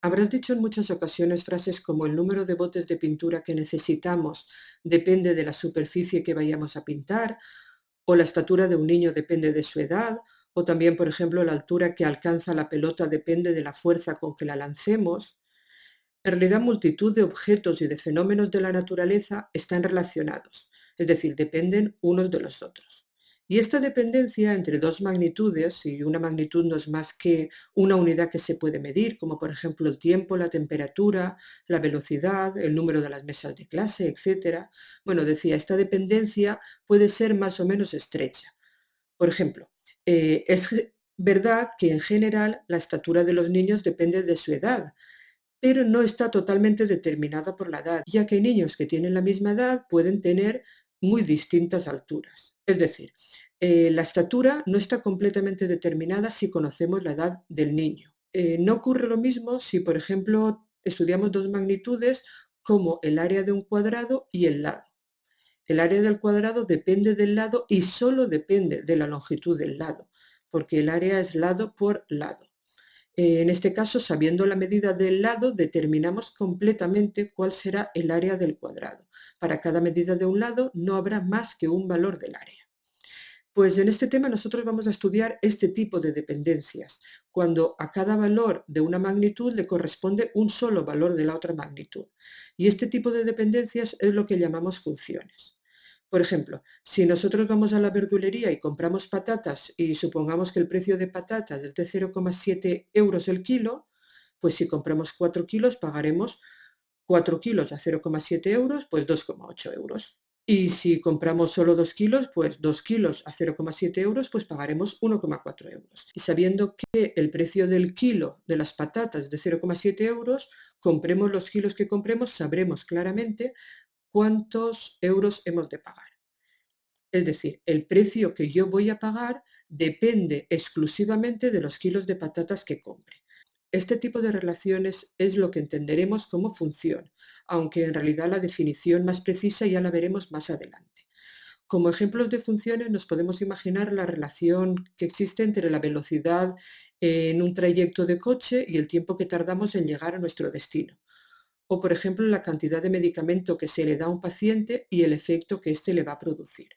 Habrás dicho en muchas ocasiones frases como el número de botes de pintura que necesitamos depende de la superficie que vayamos a pintar, o la estatura de un niño depende de su edad, o también, por ejemplo, la altura que alcanza la pelota depende de la fuerza con que la lancemos. En realidad, multitud de objetos y de fenómenos de la naturaleza están relacionados, es decir, dependen unos de los otros. Y esta dependencia entre dos magnitudes, y una magnitud no es más que una unidad que se puede medir, como por ejemplo el tiempo, la temperatura, la velocidad, el número de las mesas de clase, etcétera. Bueno, decía, esta dependencia puede ser más o menos estrecha. Por ejemplo, es verdad que en general la estatura de los niños depende de su edad, pero no está totalmente determinada por la edad, ya que niños que tienen la misma edad pueden tener muy distintas alturas. Es decir, la estatura no está completamente determinada si conocemos la edad del niño. No ocurre lo mismo si, por ejemplo, estudiamos dos magnitudes como el área de un cuadrado y el lado. El área del cuadrado depende del lado y solo depende de la longitud del lado, porque el área es lado por lado. En este caso, sabiendo la medida del lado, determinamos completamente cuál será el área del cuadrado. Para cada medida de un lado no habrá más que un valor del área. Pues en este tema nosotros vamos a estudiar este tipo de dependencias, cuando a cada valor de una magnitud le corresponde un solo valor de la otra magnitud. Y este tipo de dependencias es lo que llamamos funciones. Por ejemplo, si nosotros vamos a la verdulería y compramos patatas y supongamos que el precio de patatas es de 0,7 euros el kilo, pues si compramos 4 kilos pagaremos 4 kilos a 0,7 euros, pues 2,8 euros. Y si compramos solo 2 kilos, pues 2 kilos a 0,7 euros, pues pagaremos 1,4 euros. Y sabiendo que el precio del kilo de las patatas es de 0,7 euros, compremos los kilos que compremos, sabremos claramente cuántos euros hemos de pagar. Es decir, el precio que yo voy a pagar depende exclusivamente de los kilos de patatas que compre. Este tipo de relaciones es lo que entenderemos como función, aunque en realidad la definición más precisa ya la veremos más adelante. Como ejemplos de funciones nos podemos imaginar la relación que existe entre la velocidad en un trayecto de coche y el tiempo que tardamos en llegar a nuestro destino. O, por ejemplo, la cantidad de medicamento que se le da a un paciente y el efecto que éste le va a producir.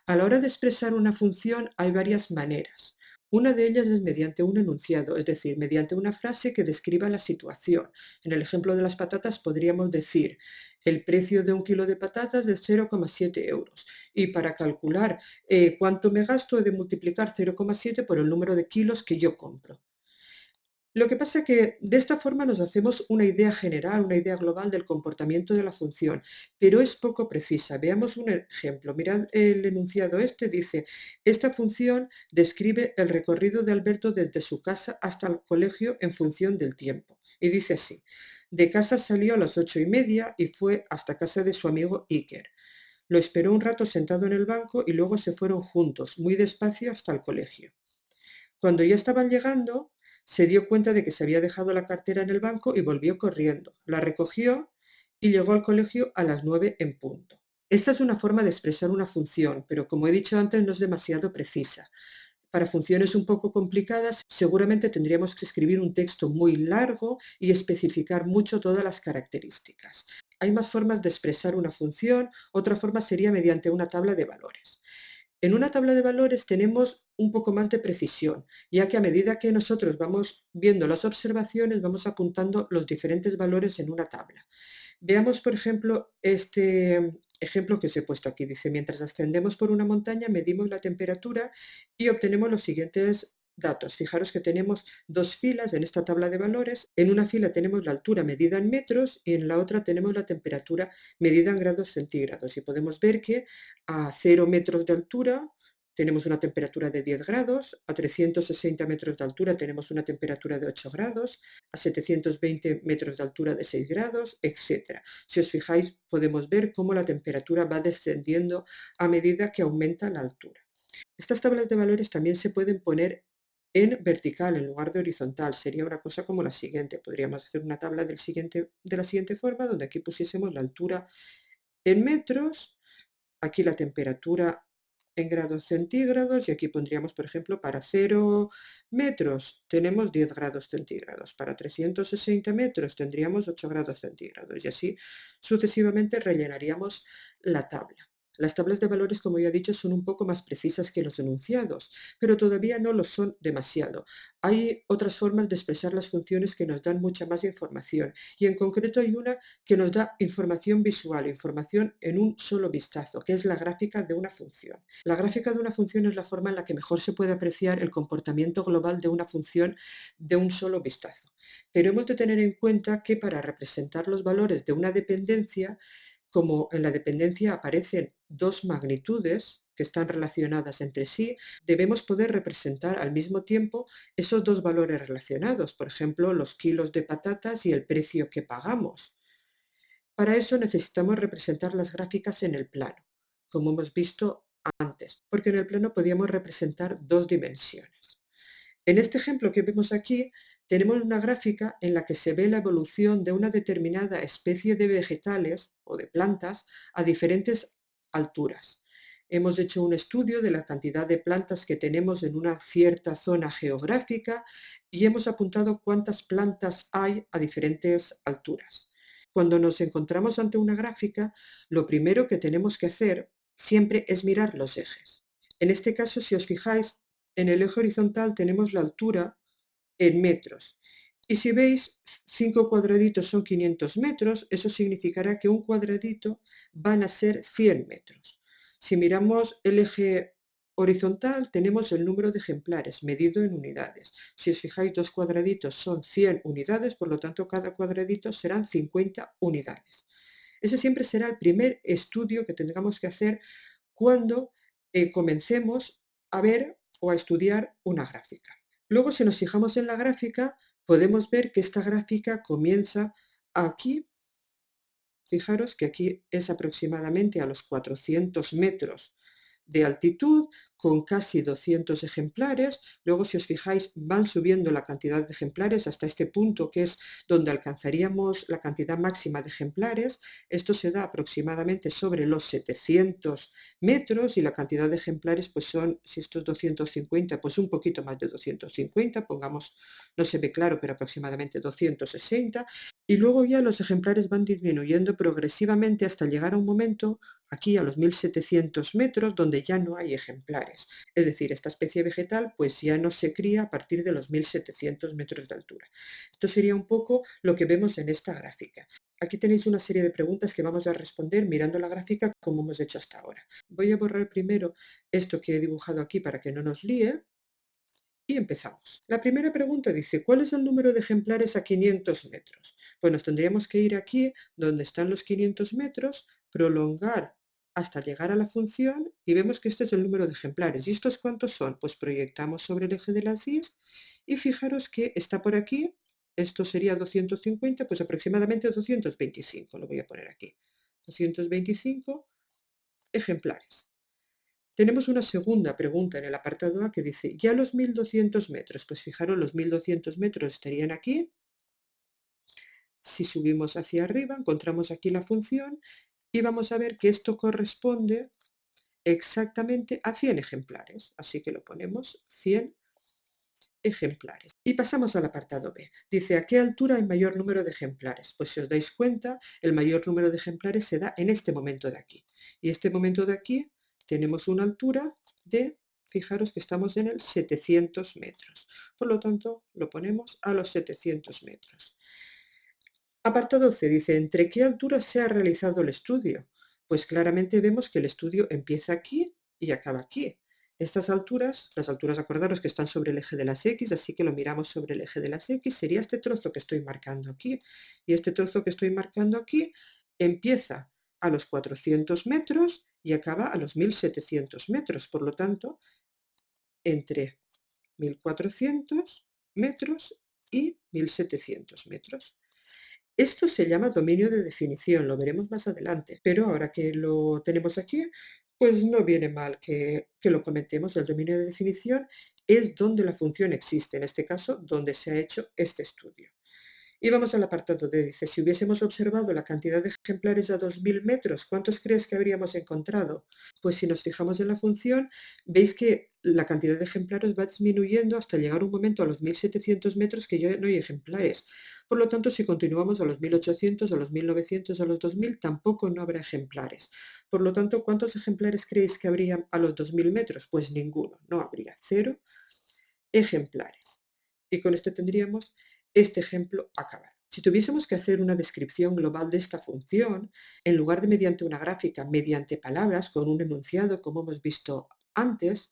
A la hora de expresar una función hay varias maneras. Una de ellas es mediante un enunciado, es decir, mediante una frase que describa la situación. En el ejemplo de las patatas podríamos decir, el precio de un kilo de patatas es 0,7 euros. Y para calcular cuánto me gasto he de multiplicar 0,7 por el número de kilos que yo compro. Lo que pasa es que de esta forma nos hacemos una idea general, una idea global del comportamiento de la función, pero es poco precisa. Veamos un ejemplo. Mirad el enunciado este, dice, esta función describe el recorrido de Alberto desde su casa hasta el colegio en función del tiempo. Y dice así, de casa salió a las 8:30 y fue hasta casa de su amigo Iker. Lo esperó un rato sentado en el banco y luego se fueron juntos, muy despacio, hasta el colegio. Cuando ya estaban llegando, se dio cuenta de que se había dejado la cartera en el banco y volvió corriendo. La recogió y llegó al colegio a las 9 en punto. Esta es una forma de expresar una función, pero como he dicho antes, no es demasiado precisa. Para funciones un poco complicadas, seguramente tendríamos que escribir un texto muy largo y especificar mucho todas las características. Hay más formas de expresar una función, otra forma sería mediante una tabla de valores. En una tabla de valores tenemos un poco más de precisión, ya que a medida que nosotros vamos viendo las observaciones, vamos apuntando los diferentes valores en una tabla. Veamos, por ejemplo, este ejemplo que os he puesto aquí. Dice, mientras ascendemos por una montaña, medimos la temperatura y obtenemos los siguientes datos. Fijaros que tenemos dos filas en esta tabla de valores. En una fila tenemos la altura medida en metros y en la otra tenemos la temperatura medida en grados centígrados. Y podemos ver que a 0 metros de altura tenemos una temperatura de 10 grados, a 360 metros de altura tenemos una temperatura de 8 grados, a 720 metros de altura de 6 grados, etc. Si os fijáis, podemos ver cómo la temperatura va descendiendo a medida que aumenta la altura. Estas tablas de valores también se pueden poner en vertical en lugar de horizontal. Sería una cosa como la siguiente. Podríamos hacer una tabla de la siguiente forma, donde aquí pusiésemos la altura en metros, aquí la temperatura en grados centígrados y aquí pondríamos, por ejemplo, para 0 metros tenemos 10 grados centígrados, para 360 metros tendríamos 8 grados centígrados y así sucesivamente rellenaríamos la tabla. Las tablas de valores, como ya he dicho, son un poco más precisas que los enunciados, pero todavía no lo son demasiado. Hay otras formas de expresar las funciones que nos dan mucha más información y en concreto hay una que nos da información visual, información en un solo vistazo, que es la gráfica de una función. La gráfica de una función es la forma en la que mejor se puede apreciar el comportamiento global de una función de un solo vistazo. Pero hemos de tener en cuenta que para representar los valores de una dependencia, como en la dependencia aparecen dos magnitudes que están relacionadas entre sí, debemos poder representar al mismo tiempo esos dos valores relacionados, por ejemplo, los kilos de patatas y el precio que pagamos. Para eso necesitamos representar las gráficas en el plano, como hemos visto antes, porque en el plano podíamos representar dos dimensiones. En este ejemplo que vemos aquí, tenemos una gráfica en la que se ve la evolución de una determinada especie de vegetales o de plantas a diferentes alturas. Hemos hecho un estudio de la cantidad de plantas que tenemos en una cierta zona geográfica y hemos apuntado cuántas plantas hay a diferentes alturas. Cuando nos encontramos ante una gráfica, lo primero que tenemos que hacer siempre es mirar los ejes. En este caso, si os fijáis, en el eje horizontal tenemos la altura en metros. Y si veis, 5 cuadraditos son 500 metros, eso significará que un cuadradito van a ser 100 metros. Si miramos el eje horizontal, tenemos el número de ejemplares medido en unidades. Si os fijáis, 2 cuadraditos son 100 unidades, por lo tanto, cada cuadradito serán 50 unidades. Ese siempre será el primer estudio que tengamos que hacer cuando comencemos a ver o a estudiar una gráfica. Luego, si nos fijamos en la gráfica, podemos ver que esta gráfica comienza aquí. Fijaros que aquí es aproximadamente a los 400 metros de altitud, con casi 200 ejemplares. Luego, si os fijáis, van subiendo la cantidad de ejemplares hasta este punto, que es donde alcanzaríamos la cantidad máxima de ejemplares. Esto se da aproximadamente sobre los 700 metros y la cantidad de ejemplares, pues son, si esto es 250, pues un poquito más de 250, pongamos, no se ve claro, pero aproximadamente 260. Y luego ya los ejemplares van disminuyendo progresivamente hasta llegar a un momento, aquí a los 1700 metros, donde ya no hay ejemplares. Es decir, esta especie vegetal pues ya no se cría a partir de los 1700 metros de altura. Esto sería un poco lo que vemos en esta gráfica. Aquí tenéis una serie de preguntas que vamos a responder mirando la gráfica como hemos hecho hasta ahora. Voy a borrar primero esto que he dibujado aquí para que no nos líe. Y empezamos. La primera pregunta dice, ¿cuál es el número de ejemplares a 500 metros? Pues nos tendríamos que ir aquí, donde están los 500 metros, prolongar hasta llegar a la función y vemos que este es el número de ejemplares. ¿Y estos cuántos son? Pues proyectamos sobre el eje de las Y y fijaros que está por aquí, esto sería 250, pues aproximadamente 225, lo voy a poner aquí. 225 ejemplares. Tenemos una segunda pregunta en el apartado A que dice, ¿ya los 1200 metros? Pues fijaros, los 1200 metros estarían aquí. Si subimos hacia arriba, encontramos aquí la función y vamos a ver que esto corresponde exactamente a 100 ejemplares. Así que lo ponemos 100 ejemplares. Y pasamos al apartado B. Dice, ¿a qué altura hay mayor número de ejemplares? Pues si os dais cuenta, el mayor número de ejemplares se da en este momento de aquí. Y este momento de aquí tenemos una altura de, fijaros que estamos en el 700 metros. Por lo tanto, lo ponemos a los 700 metros. Apartado C dice, ¿entre qué altura se ha realizado el estudio? Pues claramente vemos que el estudio empieza aquí y acaba aquí. Estas alturas, las alturas, acordaros que están sobre el eje de las X, así que lo miramos sobre el eje de las X, sería este trozo que estoy marcando aquí. Y este trozo que estoy marcando aquí empieza a los 400 metros y acaba a los 1700 metros. Por lo tanto, entre 1400 metros y 1700 metros. Esto se llama dominio de definición, lo veremos más adelante, pero ahora que lo tenemos aquí, pues no viene mal que lo comentemos. El dominio de definición es donde la función existe, en este caso, donde se ha hecho este estudio. Y vamos al apartado D. Dice, si hubiésemos observado la cantidad de ejemplares a 2000 metros, ¿cuántos crees que habríamos encontrado? Pues si nos fijamos en la función, veis que la cantidad de ejemplares va disminuyendo hasta llegar un momento a los 1700 metros que ya no hay ejemplares. Por lo tanto, si continuamos a los 1800, a los 1900, a los 2000, tampoco no habrá ejemplares. Por lo tanto, ¿cuántos ejemplares creéis que habría a los 2000 metros? Pues ninguno, no habría, 0 ejemplares. Y con esto tendríamos este ejemplo acabado. Si tuviésemos que hacer una descripción global de esta función, en lugar de mediante una gráfica, mediante palabras, con un enunciado, como hemos visto antes,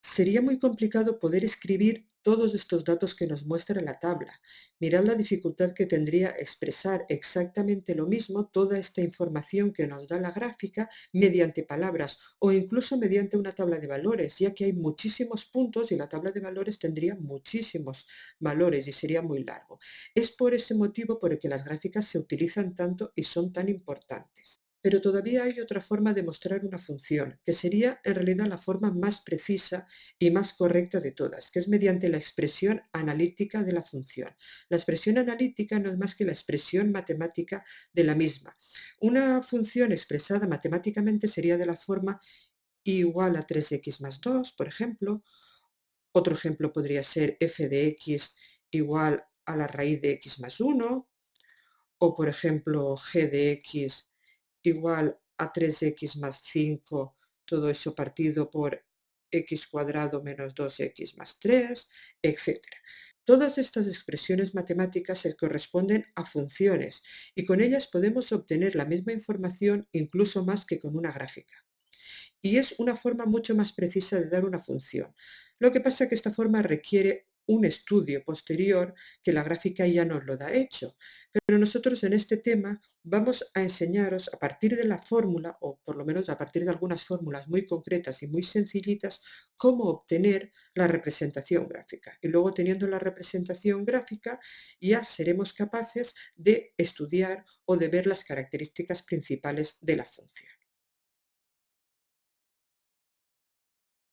sería muy complicado poder escribir todos estos datos que nos muestra la tabla. Mirad la dificultad que tendría expresar exactamente lo mismo, toda esta información que nos da la gráfica, mediante palabras o incluso mediante una tabla de valores, ya que hay muchísimos puntos y la tabla de valores tendría muchísimos valores y sería muy largo. Es por ese motivo por el que las gráficas se utilizan tanto y son tan importantes. Pero todavía hay otra forma de mostrar una función, que sería en realidad la forma más precisa y más correcta de todas, que es mediante la expresión analítica de la función. La expresión analítica no es más que la expresión matemática de la misma. Una función expresada matemáticamente sería de la forma y igual a 3x más 2, por ejemplo. Otro ejemplo podría ser f de x igual a la raíz de x más 1, o por ejemplo g de x igual a 3x más 5, todo eso partido por x cuadrado menos 2x más 3, etc. Todas estas expresiones matemáticas se corresponden a funciones y con ellas podemos obtener la misma información incluso más que con una gráfica. Y es una forma mucho más precisa de dar una función. Lo que pasa es que esta forma requiere un estudio posterior que la gráfica ya nos lo da hecho. Pero nosotros en este tema vamos a enseñaros a partir de la fórmula, o por lo menos a partir de algunas fórmulas muy concretas y muy sencillitas, cómo obtener la representación gráfica. Y luego teniendo la representación gráfica ya seremos capaces de estudiar o de ver las características principales de la función.